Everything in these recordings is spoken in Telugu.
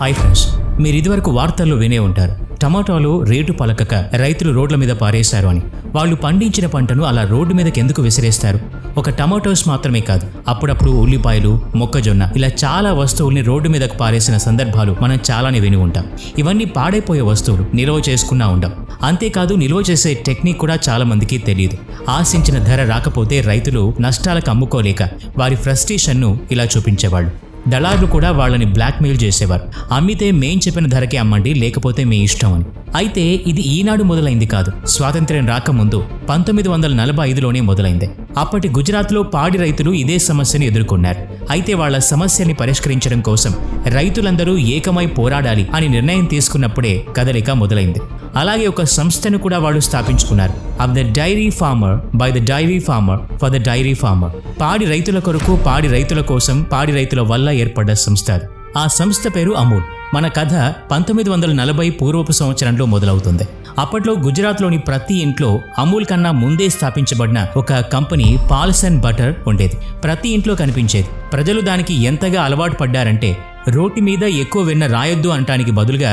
హాయ్ ఫ్రెండ్స్, మీరు ఇదివరకు వార్తల్లో వినే ఉంటారు. టమాటాలు రేటు పలకక రైతులు రోడ్ల మీద పారేశారు అని. వాళ్ళు పండించిన పంటను అలా రోడ్డు మీదకి ఎందుకు విసిరేస్తారు? ఒక టమాటోస్ మాత్రమే కాదు, అప్పుడప్పుడు ఉల్లిపాయలు, మొక్కజొన్న ఇలా చాలా వస్తువుల్ని రోడ్డు మీదకు పారేసిన సందర్భాలు మనం చాలానే విని ఉంటాం. ఇవన్నీ పాడైపోయే వస్తువులు, నిల్వ చేసుకున్నా ఉండం. అంతేకాదు, నిల్వ చేసే టెక్నిక్ కూడా చాలా మందికి తెలియదు. ఆశించిన ధర రాకపోతే రైతులు నష్టాలకు అమ్ముకోలేక వారి ఫ్రస్ట్రేషన్ను ఇలా చూపించేవాళ్ళు. దళారులు కూడా వాళ్ళని బ్లాక్మెయిల్ చేసేవారు. అమ్మితే మేం చెప్పిన ధరకే అమ్మండి, లేకపోతే మీ ఇష్టం అని. అయితే ఇది ఈనాడు మొదలైంది కాదు, స్వాతంత్ర్యం రాకముందు 1945లోనే మొదలైంది. అప్పటి గుజరాత్లో పాడి రైతులు ఇదే సమస్యను ఎదుర్కొన్నారు. అయితే వాళ్ళ సమస్యని పరిష్కరించడం కోసం రైతులందరూ ఏకమై పోరాడాలి అని నిర్ణయం తీసుకున్నప్పుడే కదలిక మొదలైంది. అలాగే ఒక సంస్థను కూడా వాళ్ళు స్థాపించుకున్నారు. Of the dairy farmer, by the dairy farmer, for the dairy farmer. పాడి రైతుల కొరకు, పాడి రైతుల కోసం, పాడి రైతుల వల్ల ఏర్పడ్డ సంస్థ. ఆ సంస్థ పేరు అమూల్. మన కథ 1940 పూర్వపు సంవత్సరంలో మొదలవుతుంది. అప్పట్లో గుజరాత్లోని ప్రతి ఇంట్లో అమూల్ కన్నా ముందే స్థాపించబడిన ఒక కంపెనీ పాల్స్ అండ్ బటర్ ఉండేది. ప్రతి ఇంట్లో కనిపించేది. ప్రజలు దానికి ఎంతగా అలవాటు పడ్డారంటే రోటి మీద ఎక్కువ వెన్న రాయొద్దు అనటానికి బదులుగా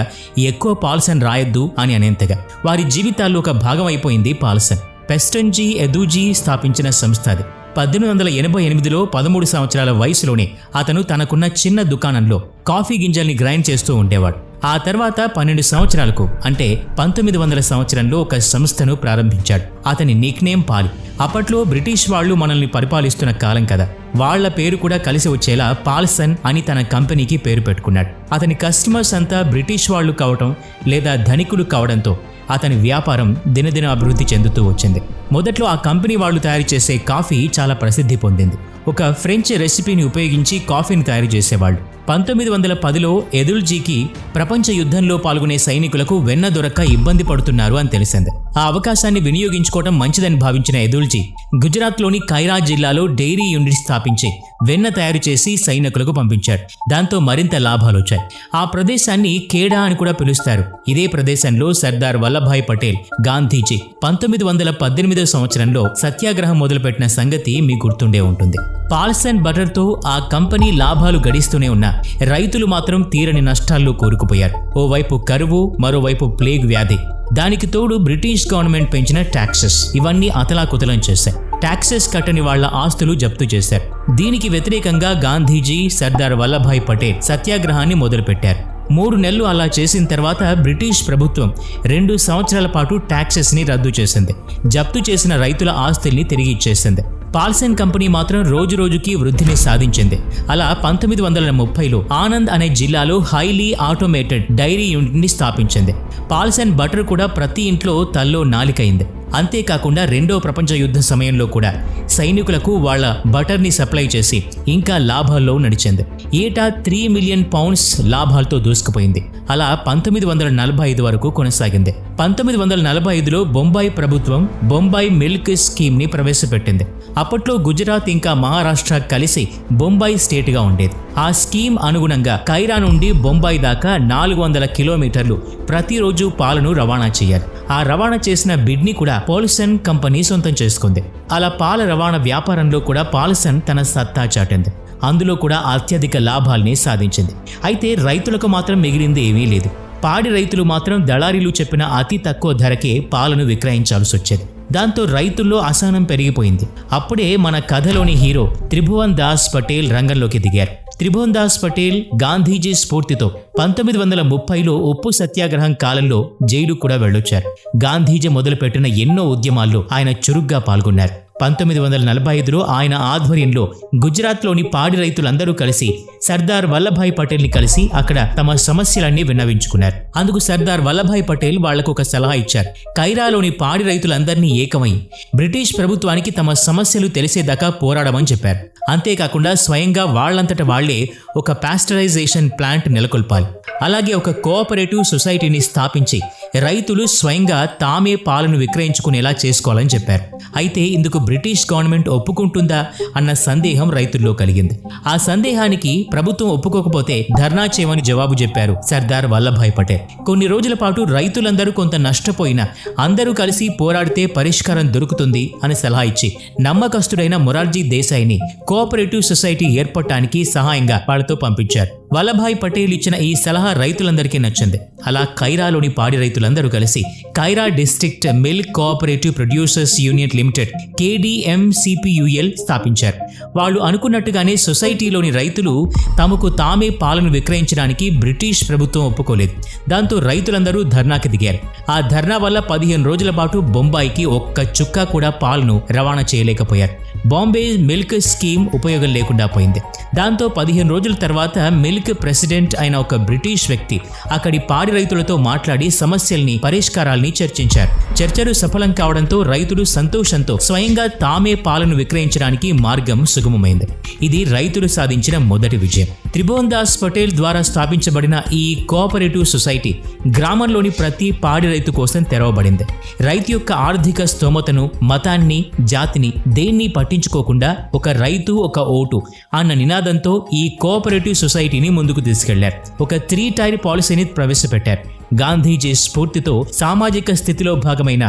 ఎక్కువ పాల్సన్ రాయొద్దు అని అనేంతగా వారి జీవితాల్లో ఒక భాగం అయిపోయింది పాల్సన్. పెస్టన్జీ ఎదూజీ స్థాపించిన సంస్థ అది. 1888లో 13 సంవత్సరాల వయసులోనే అతను తనకున్న చిన్న దుకాణంలో కాఫీ గింజల్ని గ్రైండ్ చేస్తూ ఉండేవాడు. ఆ తర్వాత 12 సంవత్సరాలకు అంటే 1900 సంవత్సరంలో ఒక సంస్థను ప్రారంభించాడు. అతని నిక్నేమ్ పాలి. అప్పట్లో బ్రిటిష్ వాళ్ళు మనల్ని పరిపాలిస్తున్న కాలం కదా, వాళ్ల పేరు కూడా కలిసి వచ్చేలా పాల్సన్ అని తన కంపెనీకి పేరు పెట్టుకున్నాడు. అతని కస్టమర్స్ అంతా బ్రిటిష్ వాళ్ళు కావటం లేదా ధనికులు కావడంతో అతని వ్యాపారం దినదిన అభివృద్ధి చెందుతూ వచ్చింది. మొదట్లో ఆ కంపెనీ వాళ్ళు తయారు చేసే కాఫీ చాలా ప్రసిద్ధి పొందింది. ఒక ఫ్రెంచ్ రెసిపీని ఉపయోగించి కాఫీని తయారు చేసేవాళ్ళు. 1910లో ఎదుల్జీకి ప్రపంచ యుద్ధంలో పాల్గొనే సైనికులకు వెన్న దొరక్క ఇబ్బంది పడుతున్నారు అని తెలిసింది. ఆ అవకాశాన్ని వినియోగించుకోవడం మంచిదని భావించిన ఎదుల్జీ గుజరాత్లోని కైరా జిల్లాలో డైరీ యూనిట్ స్థాపించి వెన్న తయారు చేసి సైనికులకు పంపించాడు. దాంతో మరింత లాభాలు వచ్చాయి. ఆ ప్రదేశాన్ని ఖేడా అని కూడా పిలుస్తారు. ఇదే ప్రదేశంలో సర్దార్ వల్లభాయ్ పటేల్, గాంధీజీ 1918 సంవత్సరంలో సత్యాగ్రహం మొదలుపెట్టిన సంగతి మీకు గుర్తుండే ఉంటుంది. పాల్స్ అండ్ బటర్తో ఆ కంపెనీ లాభాలు గడిస్తూనే ఉన్నా రైతులు మాత్రం తీరని నష్టాల్లో కూరుకుపోయారు. ఓవైపు కరువు, మరోవైపు ప్లేగ్ వ్యాధి. దానికి తోడు బ్రిటిష్ గవర్నమెంట్ పెంచిన ట్యాక్సెస్ ఇవన్నీ అతలాకుతలం చేశాయి. ట్యాక్సెస్ కట్టని వాళ్ల ఆస్తులు జప్తు చేశారు. దీనికి వ్యతిరేకంగా గాంధీజీ, సర్దార్ వల్లభాయ్ పటేల్ సత్యాగ్రహాన్ని మొదలుపెట్టారు. 3 నెలలు అలా చేసిన తర్వాత బ్రిటిష్ ప్రభుత్వం 2 సంవత్సరాల పాటు ట్యాక్సెస్ ని రద్దు చేసింది. జప్తు చేసిన రైతుల ఆస్తుల్ని తిరిగి ఇచ్చేసింది. పాల్సన్ కంపెనీ మాత్రం రోజు రోజుకి వృద్ధిని సాధించింది. అలా 1930లో ఆనంద్ అనే జిల్లాలో హైలీ ఆటోమేటెడ్ డైరీ యూనిట్ ని స్థాపించింది. పాల్సన్ బటర్ కూడా ప్రతి ఇంట్లో తల్లో నాలికైంది. అంతేకాకుండా 2వ ప్రపంచ యుద్ధ సమయంలో కూడా సైనికులకు వాళ్ల బటర్ని సప్లై చేసి ఇంకా లాభాల్లో నడిచింది. ఏటా 3 మిలియన్ పౌండ్స్ లాభాలతో దూసుకుపోయింది. అలా 1945 వరకు కొనసాగింది. 1945లో బొంబాయి ప్రభుత్వం బొంబాయి మిల్క్ స్కీమ్ ని ప్రవేశపెట్టింది. అప్పట్లో గుజరాత్ ఇంకా మహారాష్ట్ర కలిసి బొంబాయి స్టేట్గా ఉండేది. ఆ స్కీమ్ అనుగుణంగా కైరా నుండి బొంబాయి దాకా 400 కిలోమీటర్లు ప్రతిరోజు పాలను రవాణా చేయాలి. ఆ రవాణా చేసిన బిడ్ని కూడా పాల్సన్ కంపెనీ సొంతం చేసుకుంది. అలా పాల రవాణా వ్యాపారంలో కూడా పాల్సన్ తన సత్తా చాటింది. అందులో కూడా అత్యధిక లాభాల్ని సాధించింది. అయితే రైతులకు మాత్రం మిగిలింది ఏమీ లేదు. పాడి రైతులు మాత్రం దళారీలు చెప్పిన అతి తక్కువ ధరకే పాలను విక్రయించాల్సి వచ్చేది. దాంతో రైతుల్లో అసహనం పెరిగిపోయింది. అప్పుడే మన కథలోని హీరో త్రిభువన్ దాస్ పటేల్ రంగంలోకి దిగారు. త్రిభువన్ దాస్ పటేల్ గాంధీజీ స్ఫూర్తితో 1930లో ఉప్పు సత్యాగ్రహం కాలంలో జైలు కూడా వెళ్ళొచ్చారు. గాంధీజీ మొదలుపెట్టిన ఎన్నో ఉద్యమాల్లో ఆయన చురుగ్గా పాల్గొన్నారు. 1945లో ఆయన ఆధ్వర్యంలో గుజరాత్లోని పాడి రైతులందరూ కలిసి సర్దార్ వల్లభాయ్ పటేల్ని కలిసి అక్కడ తమ సమస్యలన్నీ విన్నవించుకున్నారు. అందుకు సర్దార్ వల్లభాయ్ పటేల్ వాళ్లకు ఒక సలహా ఇచ్చారు. కైరాలోని పాడి రైతులందరినీ ఏకమై బ్రిటిష్ ప్రభుత్వానికి తమ సమస్యలు తెలిసేదాకా పోరాడమని చెప్పారు. అంతేకాకుండా స్వయంగా వాళ్లంతట వాళ్లే ఒక పాస్టరైజేషన్ ప్లాంట్ నెలకొల్పాలి. అలాగే ఒక కోఆపరేటివ్ సొసైటీని స్థాపించి రైతులు స్వయంగా తామే పాలను విక్రయించుకునేలా చేసుకోవాలని చెప్పారు. అయితే ఇందుకు బ్రిటిష్ గవర్నమెంట్ ఒప్పుకుంటుందా అన్న సందేహం రైతుల్లో కలిగింది. ఆ సందేహానికి ప్రభుత్వం ఒప్పుకోకపోతే ధర్నా చేయమని జవాబు చెప్పారు సర్దార్ వల్లభాయ్ పటేల్. కొన్ని రోజుల పాటు రైతులందరూ కొంత నష్టపోయినా అందరూ కలిసి పోరాడితే పరిష్కారం దొరుకుతుంది అని సలహా ఇచ్చి నమ్మకస్తుడైన మొరార్జీ దేశాయిని కోఆపరేటివ్ సొసైటీ ఏర్పడటానికి సహాయంగా వాళ్ళతో పంపించారు. వల్లభాయ్ పటేల్ ఇచ్చిన ఈ సలహా రైతులందరికీ నచ్చింది. అలా కైరాలోని పాడి రైతులందరూ కలిసి Kaira district milk cooperative producers union limited KDMCPUL స్థాపించారు. వాళ్ళు అనుకున్నట్టుగానే సొసైటీలోని రైతులు తమకు తామే పాలను విక్రయించడానికి బ్రిటిష్ ప్రభుత్వం ఒప్పుకోలేదు. దాంతో రైతులందరూ ధర్నాకి దిగారు. ఆ ధర్నా వల్ల 15 రోజుల పాటు బొంబాయికి ఒక్క చుక్క కూడా పాలను రవాణా చేయలేకపోయారు. బాంబే మిల్క్ స్కీమ్ ఉపయోగం లేకుండా పోయింది. దాంతో 15 రోజుల తర్వాత మిల్క్ ప్రెసిడెంట్ అయిన ఒక బ్రిటిష్ వ్యక్తి అక్కడి పాడి రైతులతో మాట్లాడి సమస్యల్ని పరిష్కారాల్ని చర్చించారు. చర్చలు సఫలం కావడంతో రైతులు సంతోషంతో స్వయంగా తామే పాలను విక్రయించడానికి మార్గం సుగమమైంది. ఇది రైతులు సాధించిన మొదటి విజయం. త్రిభువన్ దాస్ పటేల్ ద్వారా స్థాపించబడిన ఈ కోఆపరేటివ్ సొసైటీ గ్రామంలోని ప్రతి పాడి రైతు కోసం తెరవబడింది. రైతు యొక్క ఆర్థిక స్తోమతను, మతాన్ని, జాతిని దేన్ని పట్టించుకోకుండా ఒక రైతు ఒక ఓటు అన్న నినాదంతో ఈ కోఆపరేటివ్ సొసైటీని ముందుకు తీసుకెళ్లారు. ఒక 3 టైర్ పాలసీని ప్రవేశపెట్టారు. గాంధీజీ స్ఫూర్తితో సామాజిక స్థితిలో భాగమైన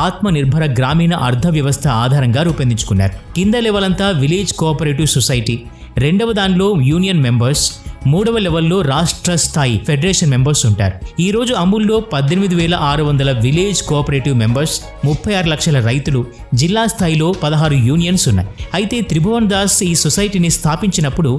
ఆత్మనిర్భర గ్రామీణ అర్థ వ్యవస్థ ఆధారంగా రూపొందించుకున్నారు. కింద లెవెల్ అంతా విలేజ్ కోఆపరేటివ్ సొసైటీ, రెండవ దానిలో యూనియన్ మెంబర్స్, మూడవ లెవెల్లో రాష్ట్ర స్థాయి ఫెడరేషన్ మెంబర్స్ ఉంటారు. ఈ రోజు అమూల్లో 18,600 విలేజ్ కోఆపరేటివ్ మెంబర్స్, 36 లక్షల రైతులు, జిల్లా స్థాయిలో 16 యూనియన్స్ ఉన్నాయి. అయితే త్రిభువన్ దాస్ ఈ సొసైటీని స్థాపించినప్పుడు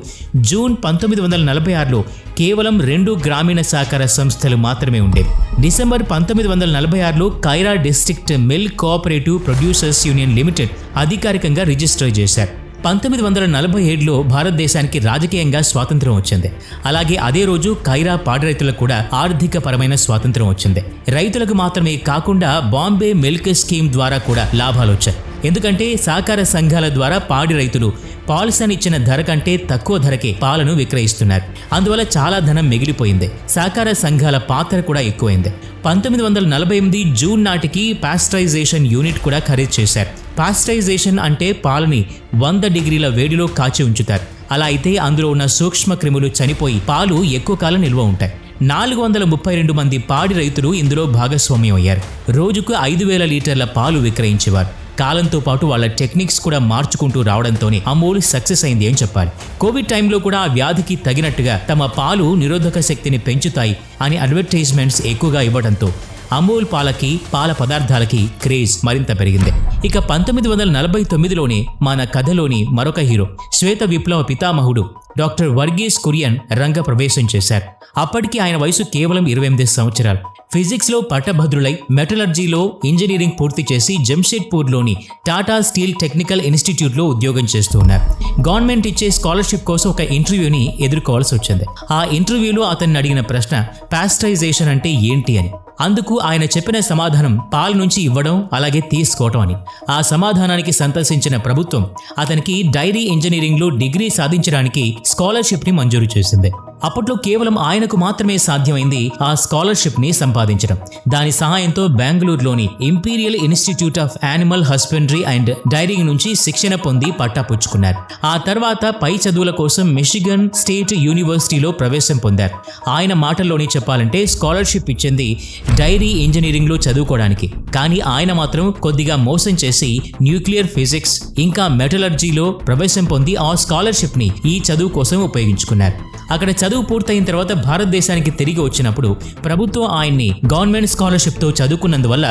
జూన్ 1946లో కేవలం 2 గ్రామీణ సహకార సంస్థలు మాత్రమే ఉండేవి. డిసెంబర్ 1946లో Kaira district milk cooperative producers union limited అధికారికంగా రిజిస్టర్ చేశారు. 1947లో భారతదేశానికి రాజకీయంగా స్వాతంత్రం వచ్చింది. అలాగే అదే రోజు కైరా పాడి రైతులకు కూడా ఆర్థిక పరమైన స్వాతంత్రం వచ్చింది. రైతులకు మాత్రమే కాకుండా బాంబే మిల్క్ స్కీమ్ ద్వారా కూడా లాభాలు వచ్చాయి. ఎందుకంటే సహకార సంఘాల ద్వారా పాడి రైతులు పాలసీని ఇచ్చిన ధర కంటే తక్కువ ధరకే పాలను విక్రయిస్తున్నారు. అందువల్ల చాలా ధనం మిగిలిపోయింది. సహకార సంఘాల పాత్ర కూడా ఎక్కువైంది. 1948 జూన్ నాటికి పాస్టరైజేషన్ యూనిట్ కూడా ఖరీదు చేశారు. పాస్టరైజేషన్ అంటే పాలని 100 డిగ్రీల వేడిలో కాచి ఉంచుతారు. అలా అయితే అందులో ఉన్న సూక్ష్మ క్రిములు చనిపోయి పాలు ఎక్కువ కాలం నిల్వ ఉంటాయి. 432 మంది పాడి రైతులు ఇందులో భాగస్వామ్యం అయ్యారు. రోజుకు 5,000 లీటర్ల పాలు విక్రయించేవారు. కాలంతో పాటు వాళ్ళ టెక్నిక్స్ కూడా మార్చుకుంటూ రావడంతోనే అమూల్ సక్సెస్ అయింది అని చెప్పాలి. కోవిడ్ టైంలో కూడా ఆ వ్యాధికి తగినట్టుగా తమ పాలు నిరోధక శక్తిని పెంచుతాయి అని అడ్వర్టైజ్మెంట్స్ ఎక్కువగా ఇవ్వడంతో అమూల్ పాలకి, పాల పదార్థాలకి క్రేజ్ మరింత పెరిగింది. ఇక 1949లోనే మన కథలోని మరొక హీరో, శ్వేత విప్లవ పితామహుడు డాక్టర్ వర్గీస్ కురియన్ రంగ ప్రవేశం చేశారు. అప్పటికి ఆయన వయసు కేవలం 28 సంవత్సరాలు. ఫిజిక్స్లో పట్టభద్రులై మెటలర్జీలో ఇంజనీరింగ్ పూర్తి చేసి జంషెడ్పూర్లోని టాటా స్టీల్ టెక్నికల్ ఇన్స్టిట్యూట్లో ఉద్యోగం చేస్తూ ఉన్నారు. గవర్నమెంట్ ఇచ్చే స్కాలర్షిప్ కోసం ఒక ఇంటర్వ్యూని ఎదుర్కోవాల్సి వచ్చింది. ఆ ఇంటర్వ్యూలో అతన్ని అడిగిన ప్రశ్న పాస్టరైజేషన్ అంటే ఏంటి అని. అందుకు ఆయన చెప్పిన సమాధానం పాలు నుంచి ఇవ్వడం అలాగే తీసుకోవటం అని. ఆ సమాధానానికి సంతోషించిన ప్రభుత్వం అతనికి డైరీ ఇంజనీరింగ్లో డిగ్రీ సాధించడానికి స్కాలర్షిప్ని మంజూరు చేసింది. అప్పట్లో కేవలం ఆయనకు మాత్రమే సాధ్యమైంది ఆ స్కాలర్షిప్ని సంపాదించడం. దాని సహాయంతో బెంగళూరులోని imperial institute of animal husbandry and daring నుంచి శిక్షణ పొంది పట్టా పుచ్చుకున్నారు. ఆ తర్వాత పై చదువుల కోసం మిషిగన్ స్టేట్ యూనివర్సిటీలో ప్రవేశం పొందారు. ఆయన మాటల్లోనే చెప్పాలంటే స్కాలర్షిప్ ఇచ్చింది డైరీ ఇంజనీరింగ్లో చదువుకోవడానికి. కానీ ఆయన మాత్రం కొద్దిగా మోసం చేసి న్యూక్లియర్ ఫిజిక్స్ ఇంకా మెటలర్జీలో ప్రవేశం పొంది ఆ స్కాలర్షిప్ని ఈ చదువు కోసం ఉపయోగించుకున్నారు. అక్కడ చదువు పూర్తయిన తర్వాత భారతదేశానికి తిరిగి వచ్చినప్పుడు ప్రభుత్వం ఆయన్ని గవర్నమెంట్ స్కాలర్షిప్తో చదువుకున్నందువల్ల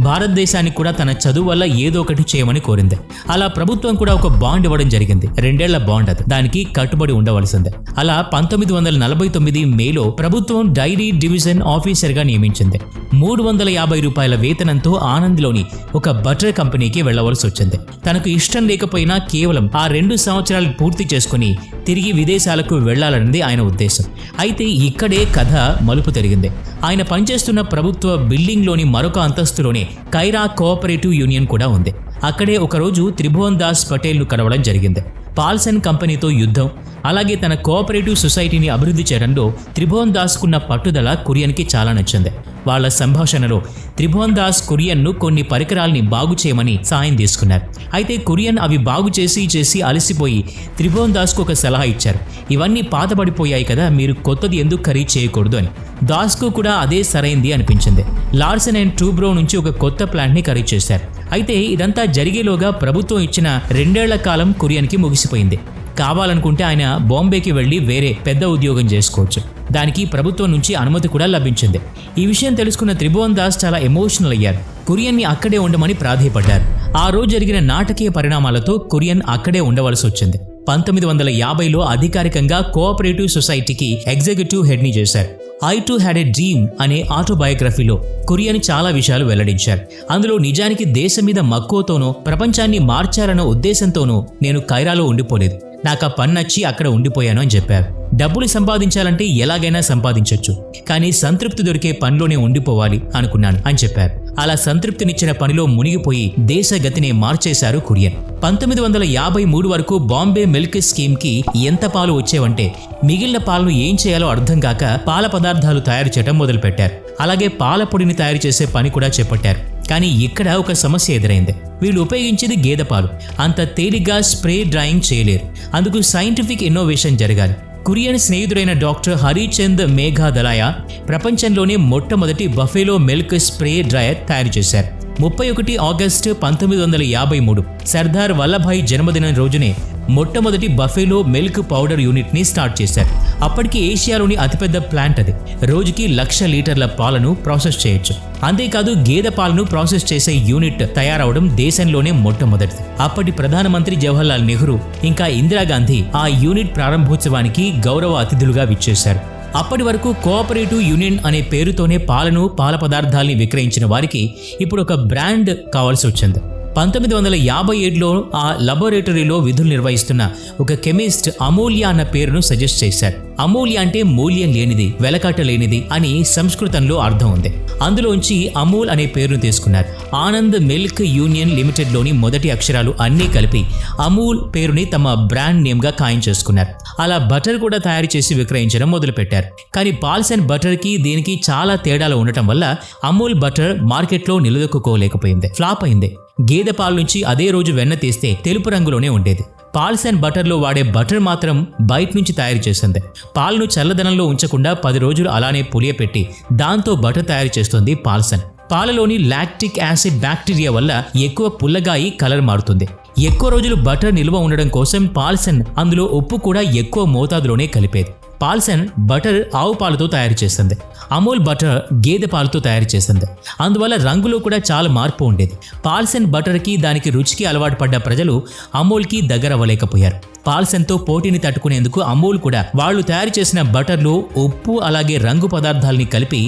భారతదేశానికి కూడా తన చదువు వల్ల ఏదో ఒకటి చేయమని కోరింది. అలా ప్రభుత్వం కూడా ఒక బాండ్ ఇవ్వడం జరిగింది. 2 ఏళ్ల బాండ్. అది దానికి కట్టుబడి ఉండవలసిందే. అలా 1949 మేలో ప్రభుత్వం డైరీ డివిజన్ ఆఫీసర్గా నియమించింది. 350 రూపాయల వేతనంతో ఆనంద్లోని ఒక బటర్ కంపెనీకి వెళ్లవలసి వచ్చింది. తనకు ఇష్టం లేకపోయినా కేవలం ఆ 2 సంవత్సరాలు పూర్తి చేసుకుని తిరిగి విదేశాలకు వెళ్లాలన్నది ఆయన ఉద్దేశం. అయితే ఇక్కడే కథ మలుపు తిరిగింది. ఆయన పనిచేస్తున్న ప్రభుత్వ బిల్డింగ్లోని మరొక అంతస్తులోనే కైరా కోఆపరేటివ్ యూనియన్ కూడా ఉంది. అక్కడే ఒకరోజు త్రిభువన్ దాస్ పటేల్ను కలవడం జరిగింది. పాల్సన్ కంపెనీతో యుద్ధం, అలాగే తన కోఆపరేటివ్ సొసైటీని అభివృద్ధి చేయడంలో త్రిభువన్ దాస్కున్న పట్టుదల కురియన్కి చాలా నచ్చింది. వాళ్ళ సంభాషణలో త్రిభువన్ దాస్ కురియన్ను కొన్ని పరికరాల్ని బాగు చేయమని సాయం తీసుకున్నారు. అయితే కురియన్ అవి బాగు చేసి అలసిపోయి త్రిభువన్ దాస్కు ఒక సలహా ఇచ్చారు. ఇవన్నీ పాతబడిపోయాయి కదా, మీరు కొత్తది ఎందుకు ఖరీదు చేయకూడదు అని. దాస్కు కూడా అదే సరైంది అనిపించింది. లార్సెన్ అండ్ టూబ్రో నుంచి ఒక కొత్త ప్లాంట్ని ఖరీదు చేశారు. అయితే ఇదంతా జరిగేలోగా ప్రభుత్వం ఇచ్చిన 2 ఏళ్ల కాలం కురియన్కి ముగిసిపోయింది. కావాలనుకుంటే ఆయన బాంబేకి వెళ్ళి వేరే పెద్ద ఉద్యోగం చేసుకోవచ్చు. దానికి ప్రభుత్వం నుంచి అనుమతి కూడా లభించింది. ఈ విషయం తెలుసుకున్న త్రిభువన్ దాస్ చాలా ఎమోషనల్ అయ్యారు. కురియన్ని అక్కడే ఉండమని ప్రాధేయపడ్డారు. ఆ రోజు జరిగిన నాటకీయ పరిణామాలతో కురియన్ అక్కడే ఉండవలసి వచ్చింది. 1950లో అధికారికంగా కోఆపరేటివ్ సొసైటీకి ఎగ్జిక్యూటివ్ హెడ్ని చేశారు. I to had a dream అనే ఆటోబయోగ్రఫీలో కురియన్ చాలా విషయాలు వెల్లడించారు. అందులో నిజానికి దేశం మీద మక్కువతోనో ప్రపంచాన్ని మార్చాలన్న ఉద్దేశంతోనో నేను కైరాలో ఉండిపోలేదు. నాకు ఆ పని నచ్చి అక్కడ ఉండిపోయాను అని చెప్పారు. డబ్బులు సంపాదించాలంటే ఎలాగైనా సంపాదించొచ్చు, కానీ సంతృప్తి దొరికే పనిలోనే ఉండిపోవాలి అనుకున్నాను అని చెప్పారు. అలా సంతృప్తినిచ్చిన పనిలో మునిగిపోయి దేశ గతినే మార్చేశారు కురియన్. 1953 వరకు బాంబే మిల్క్ స్కీమ్కి ఎంత పాలు వచ్చేవంటే మిగిలిన పాలను ఏం చేయాలో అర్థం కాక పాల పదార్థాలు తయారు చేయడం మొదలుపెట్టారు. అలాగే పాల పొడిని తయారు చేసే పని కూడా చేపట్టారు. కానీ ఇక్కడ ఒక సమస్య ఎదురైంది. వీళ్ళు ఉపయోగించేది గేదె పాలు. అంత తేలిగ్గా స్ప్రే డ్రాయింగ్ చేయలేరు. అందుకు సైంటిఫిక్ ఇన్నోవేషన్ జరగాలి. కురియన్ స్నేహితుడైన డాక్టర్ హరిచంద్ మేఘాదలాయ ప్రపంచంలోనే మొట్టమొదటి బఫెలో మిల్క్ స్ప్రే డ్రయర్ తయారు చేశారు. 31 ఆగస్టు 1953 సర్దార్ వల్లభాయ్ జన్మదినం రోజునే మొట్టమొదటి బఫెలో మిల్క్ పౌడర్ యూనిట్ని స్టార్ట్ చేశారు. అప్పటికి ఏషియాలోని అతిపెద్ద ప్లాంట్ అది. రోజుకి 1,00,000 లీటర్ల పాలను ప్రాసెస్ చేయొచ్చు. అంతేకాదు గేదె పాలను ప్రాసెస్ చేసే యూనిట్ తయారవడం దేశంలోనే మొట్టమొదటిది. అప్పటి ప్రధానమంత్రి జవహర్లాల్ నెహ్రూ ఇంకా ఇందిరాగాంధీ ఆ యూనిట్ ప్రారంభోత్సవానికి గౌరవ అతిథులుగా విచ్చేశారు. అప్పటి వరకు కోఆపరేటివ్ యూనియన్ అనే పేరుతోనే పాలను, పాల పదార్థాల్ని విక్రయించిన వారికి ఇప్పుడు ఒక బ్రాండ్ కావాల్సి వచ్చింది. 1957లో ఆ లబొరేటరీలో విధులు నిర్వహిస్తున్న ఒక కెమిస్ట్ అమూల్య అన్న పేరును సజెస్ట్ చేశారు. అమూల్య అంటే మూల్యం లేనిది, వెలకట్ట లేనిది అని సంస్కృతంలో అర్థం ఉంది. అందులోంచి అమూల్ అనే పేరును తీసుకున్నారు. ఆనంద్ మిల్క్ యూనియన్ లిమిటెడ్లోని మొదటి అక్షరాలు అన్నీ కలిపి అమూల్ పేరుని తమ బ్రాండ్ నేమ్గా ఖాయం చేసుకున్నారు. అలా బటర్ కూడా తయారు చేసి విక్రయించడం మొదలుపెట్టారు. కానీ పాల్స్ అండ్ బటర్కి దీనికి చాలా తేడాలు ఉండటం వల్ల అమూల్ బటర్ మార్కెట్లో నిలదొక్కుకోలేకపోయింది, ఫ్లాప్ అయింది. గేదె పాల నుంచి అదే రోజు వెన్న తీస్తే తెలుపు రంగులోనే ఉండేది. పాల్స్ అండ్ బటర్లో వాడే బటర్ మాత్రం బయట నుంచి తయారు చేసింది. పాలను చల్లదనంలో ఉంచకుండా 10 రోజులు అలానే పులియపెట్టి దాంతో బటర్ తయారు చేస్తుంది పాల్సన్. పాలలోని లాక్టిక్ యాసిడ్ బ్యాక్టీరియా వల్ల ఎక్కువ పుల్లగాయి కలర్ మారుతుంది. ఎక్కువ రోజులు బటర్ నిల్వ ఉండడం కోసం పాల్సన్ అందులో ఉప్పు కూడా ఎక్కువ మోతాదులోనే కలిపేది. పాల్సన్ బటర్ ఆవు పాలతో తయారు చేస్తుంది. అమూల్ బటర్ గేదె పాలతో తయారు చేస్తుంది. అందువల్ల రంగులో కూడా చాలా మార్పు ఉండేది. పాల్సన్ బటర్కి దానికి రుచికి అలవాటు పడ్డ ప్రజలు అమూల్కి దగ్గర అవ్వలేకపోయారు. పాల్సన్తో పోటీని తట్టుకునేందుకు అమూల్ కూడా వాళ్ళు తయారు చేసిన బటర్లో ఉప్పు అలాగే రంగు పదార్థాలని కలిపి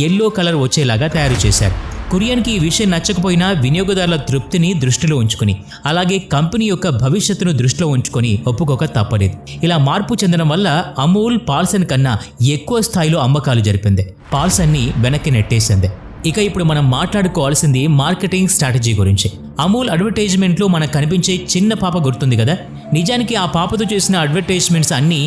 ఎల్లో కలర్ వచ్చేలాగా తయారు చేశారు. కురియన్కి ఈ విషయం నచ్చకపోయినా వినియోగదారుల తృప్తిని దృష్టిలో ఉంచుకుని అలాగే కంపెనీ యొక్క భవిష్యత్తును దృష్టిలో ఉంచుకొని ఒప్పుకోక తప్పలేదు. ఇలా మార్పు చెందడం వల్ల అమూల్ పాల్సన్ కన్నా ఎక్కువ స్థాయిలో అమ్మకాలు జరిపింది. పాల్సన్ని వెనక్కి నెట్టేసింది. ఇక ఇప్పుడు మనం మాట్లాడుకోవాల్సింది మార్కెటింగ్ స్ట్రాటజీ గురించి. అమూల్ అడ్వర్టైజ్మెంట్లో మనకు కనిపించే చిన్న పాప గుర్తుంది కదా, నిజానికి ఆ పాపతో చేసిన అడ్వర్టైజ్మెంట్స్ అన్నీ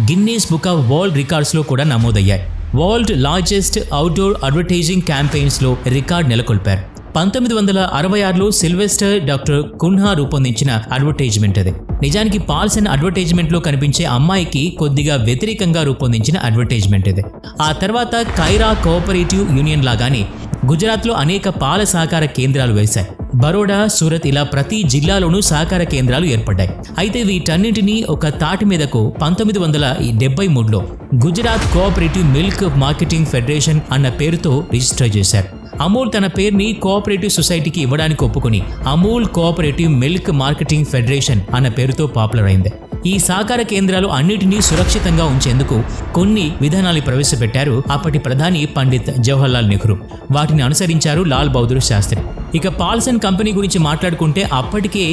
గిన్నీస్ బుక్ ఆఫ్ వరల్డ్ రికార్డ్స్లో కూడా నమోదయ్యాయి. వరల్డ్ లార్జెస్ట్ అవుట్డోర్ అడ్వర్టైజింగ్ క్యాంపెయిన్స్లో రికార్డ్ నెలకొల్పారు. 1966లో సిల్వెస్టర్ డాక్టర్ కున్హా రూపొందించిన అడ్వర్టైజ్మెంట్ అది. నిజానికి పాల్సన్ అడ్వర్టైజ్మెంట్లో కనిపించే అమ్మాయికి కొద్దిగా వ్యతిరేకంగా రూపొందించిన అడ్వర్టైజ్మెంట్ ఇది. ఆ తర్వాత కైరా కోఆపరేటివ్ యూనియన్ లాగానే గుజరాత్లో అనేక పాల సహకార కేంద్రాలు వేశాయి. బరోడా, సూరత్ ఇలా ప్రతి జిల్లాలోనూ సహకార కేంద్రాలు ఏర్పడ్డాయి. అయితే వీటన్నింటినీ ఒక తాటి మీదకు 1973లో Gujarat cooperative milk marketing federation అన్న పేరుతో రిజిస్టర్ చేశారు. అమూల్ తన పేరుని కోఆపరేటివ్ సొసైటీకి ఇవ్వడానికి ఒప్పుకొని Amul cooperative milk marketing federation అన్న పేరుతో పాపులర్ అయింది. ఈ సహకార కేంద్రాలు అన్నిటినీ సురక్షితంగా ఉంచేందుకు కొన్ని విధానాలు ప్రవేశపెట్టారు అప్పటి ప్రధాని పండిత్ జవహర్లాల్ నెహ్రూ. వాటిని అనుసరించారు లాల్ బహదూర్ శాస్త్రి. ఇక పాల్సన్ కంపెనీ గురించి మాట్లాడుకుంటే అప్పటికే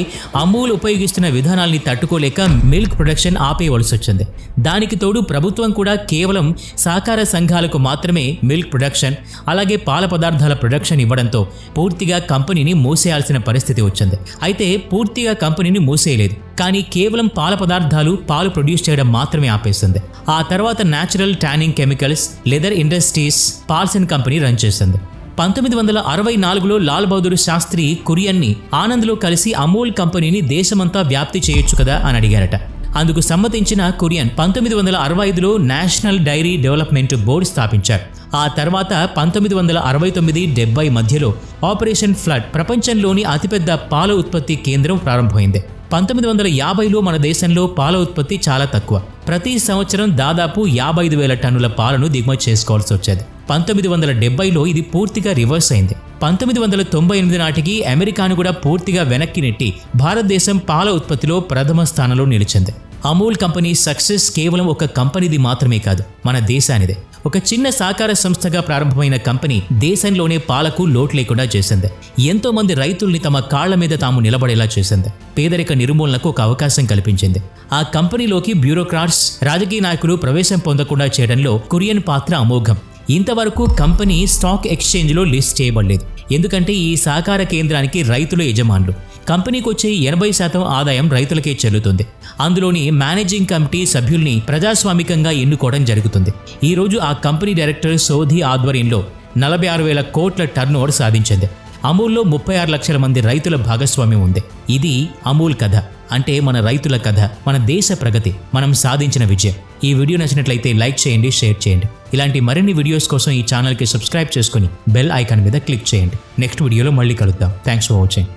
అమూల్ ఉపయోగిస్తున్న విధానాల్ని తట్టుకోలేక మిల్క్ ప్రొడక్షన్ ఆపేయవలసి వచ్చింది. దానికి తోడు ప్రభుత్వం కూడా కేవలం సహకార సంఘాలకు మాత్రమే మిల్క్ ప్రొడక్షన్ అలాగే పాల పదార్థాల ప్రొడక్షన్ ఇవ్వడంతో పూర్తిగా కంపెనీని మూసేయాల్సిన పరిస్థితి వచ్చింది. అయితే పూర్తిగా కంపెనీని మూసేయలేదు, కానీ కేవలం పాల పదార్థాలు పాలు ప్రొడ్యూస్ చేయడం మాత్రమే ఆపేసింది. ఆ తర్వాత natural tanning chemicals, leather industries Paulson company run చేసింది. 1964లో లాల్ బహదూర్ శాస్త్రి కురియన్ని ఆనంద్లో కలిసి అమూల్ కంపెనీని దేశమంతా వ్యాప్తి చేయొచ్చు కదా అని అడిగారట. అందుకు సమ్మతించిన కురియన్ 1965లో నేషనల్ డైరీ డెవలప్మెంట్ బోర్డు స్థాపించారు. ఆ తర్వాత 1969-70 మధ్యలో ఆపరేషన్ ఫ్లడ్ ప్రపంచంలోని అతిపెద్ద పాల ఉత్పత్తి కేంద్రం ప్రారంభమైంది. 1950లో మన దేశంలో పాల ఉత్పత్తి చాలా తక్కువ. ప్రతి సంవత్సరం దాదాపు 55,000 టన్నుల పాలను దిగుమతి చేసుకోవాల్సి వచ్చేది. 1970లో ఇది పూర్తిగా రివర్స్ అయింది. 1998 నాటికి అమెరికాను కూడా పూర్తిగా వెనక్కి నెట్టి భారతదేశం పాల ఉత్పత్తిలో ప్రథమ స్థానంలో నిలిచింది. అమూల్ కంపెనీ సక్సెస్ కేవలం ఒక కంపెనీది మాత్రమే కాదు, మన దేశానిదే. ఒక చిన్న సహకార సంస్థగా ప్రారంభమైన కంపెనీ దేశంలోనే పాలకు లోటు లేకుండా చేసింది. ఎంతో మంది రైతుల్ని తమ కాళ్ల మీద తాము నిలబడేలా చేసింది. పేదరిక నిర్మూలనకు ఒక అవకాశం కల్పించింది. ఆ కంపెనీలోకి బ్యూరోక్రాట్స్, రాజకీయ నాయకులు ప్రవేశం పొందకుండా చేయడంలో కురియన్ పాత్ర అమోఘం. ఇంతవరకు కంపెనీ స్టాక్ ఎక్స్చేంజ్లో లిస్ట్ చేయబడలేదు, ఎందుకంటే ఈ సహకార కేంద్రానికి రైతుల యజమానులు. కంపెనీకి వచ్చే 80% ఆదాయం రైతులకే చెల్లుతుంది. అందులోని మేనేజింగ్ కమిటీ సభ్యుల్ని ప్రజాస్వామికంగా ఎన్నుకోవడం జరుగుతుంది. ఈ రోజు ఆ కంపెనీ డైరెక్టర్ సోధి ఆధ్వర్యంలో 46,000 కోట్ల టర్నోవర్ సాధించింది. అమూల్లో 36 లక్షల మంది రైతుల భాగస్వామ్యం ఉంది. ఇది అమూల్ కథ, అంటే మన రైతుల కథ, మన దేశ ప్రగతి, మనం సాధించిన విజయం. ఈ వీడియో నచ్చినట్లయితే లైక్ చేయండి, షేర్ చేయండి. ఇలాంటి మరిన్ని వీడియోస్ కోసం ఈ ఛానల్కి సబ్స్క్రైబ్ చేసుకుని బెల్ ఐకాన్ మీద క్లిక్ చేయండి. నెక్స్ట్ వీడియోలో మళ్ళీ కలుద్దాం. Thanks for watching.